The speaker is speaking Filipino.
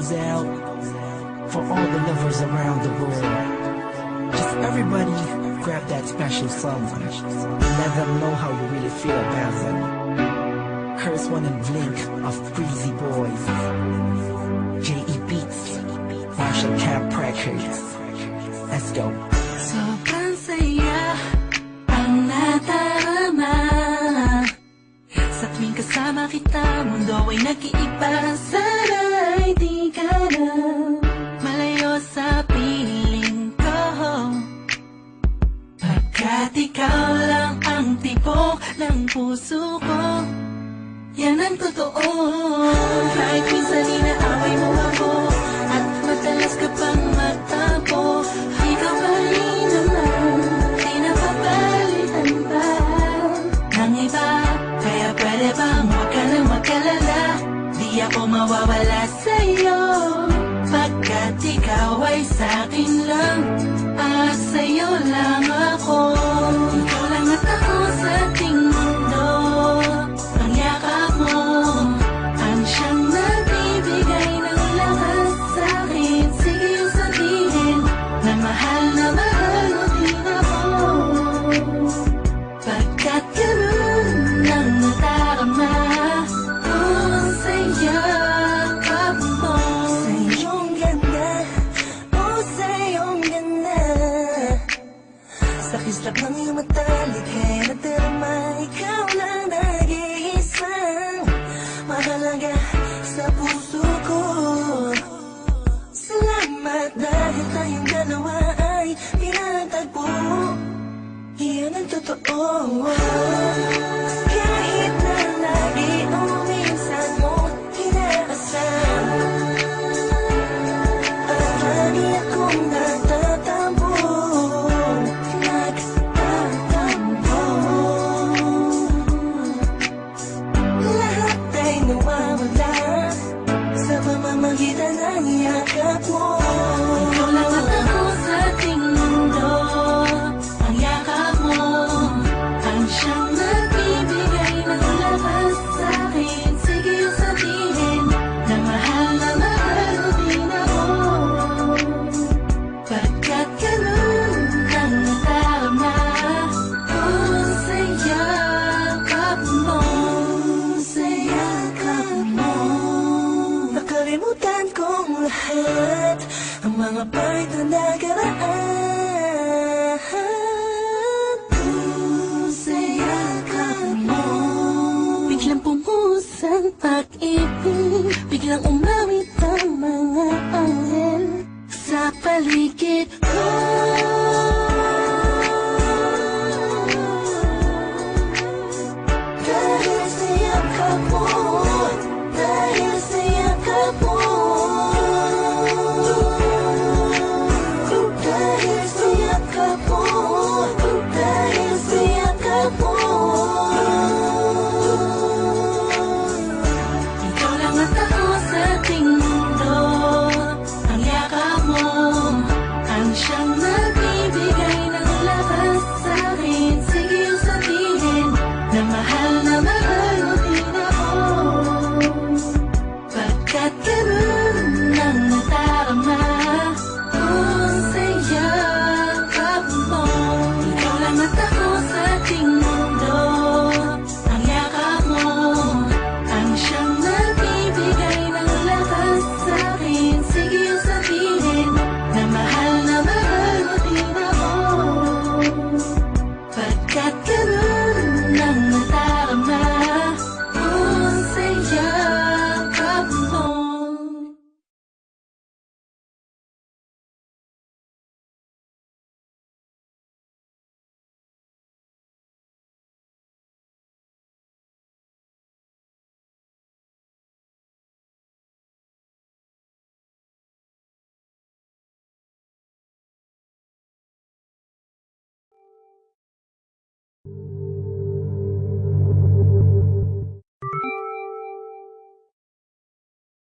goes out for all the lovers around the world. Just everybody grab that special someone and let them know how you really feel about them. Here's one in Blink of Breezy Boys, J.E. Beats, Marshall Camp Records. Let's go. Sobrang saya ang nadarama sa tuwing kasama kita. Mundo ay nag-iiba, sana'y di ka na malayo sa piling ko, pagkat ikaw lang ang tibok ng puso ko. Yan ang totoo. Kahit minsan inaaway mo ako at madalas ka pang magtampo, ikaw pa rin naman, di napapalitan pa ng iba. Kaya pwede bang huwag ka nang mag-alala, di ako mawawala sa'yo, pagkat ikaw ay sa'kin lang at sa'yo lang ako. Ikaw lang at ako sa ating mundo. Ang yakap mo ang siyang nagbibigay ng lakas sa'kin. Sige yung sabihin na mahal mo din ako, pagkat ganun ang nadarama ko sa yakap mo. Sa iyong ganda, oh sa iyong ganda, sa kislap ng iyong mata, likha'y nadarama. Ikaw lang nag-iisang mahalaga sa puso ko. Salamat dahil tayong dalawa ay pinatagpo. Iyan ang totoo. Kahit na lagi o minsan mo hinakasam, at lagi akong nagtatampo. Lahat ay nawawala sa pamamagitan ng yakap mo. Ikaw lang at ako sa ating mundo. Ang yakap mo ang siyang nagbibigay ng lakas sa'kin. Sige yung sabihin na mahal mo din ako, pagkat ganun ang nadarama ko sa yakap mo. Sa yakap mo, nakalimutan kong lahat ang mga pahit na nakaraan. Sa yakap mo, biglang pumuhos ang pag-ibig, biglang umawit ang mga anghel sa paligid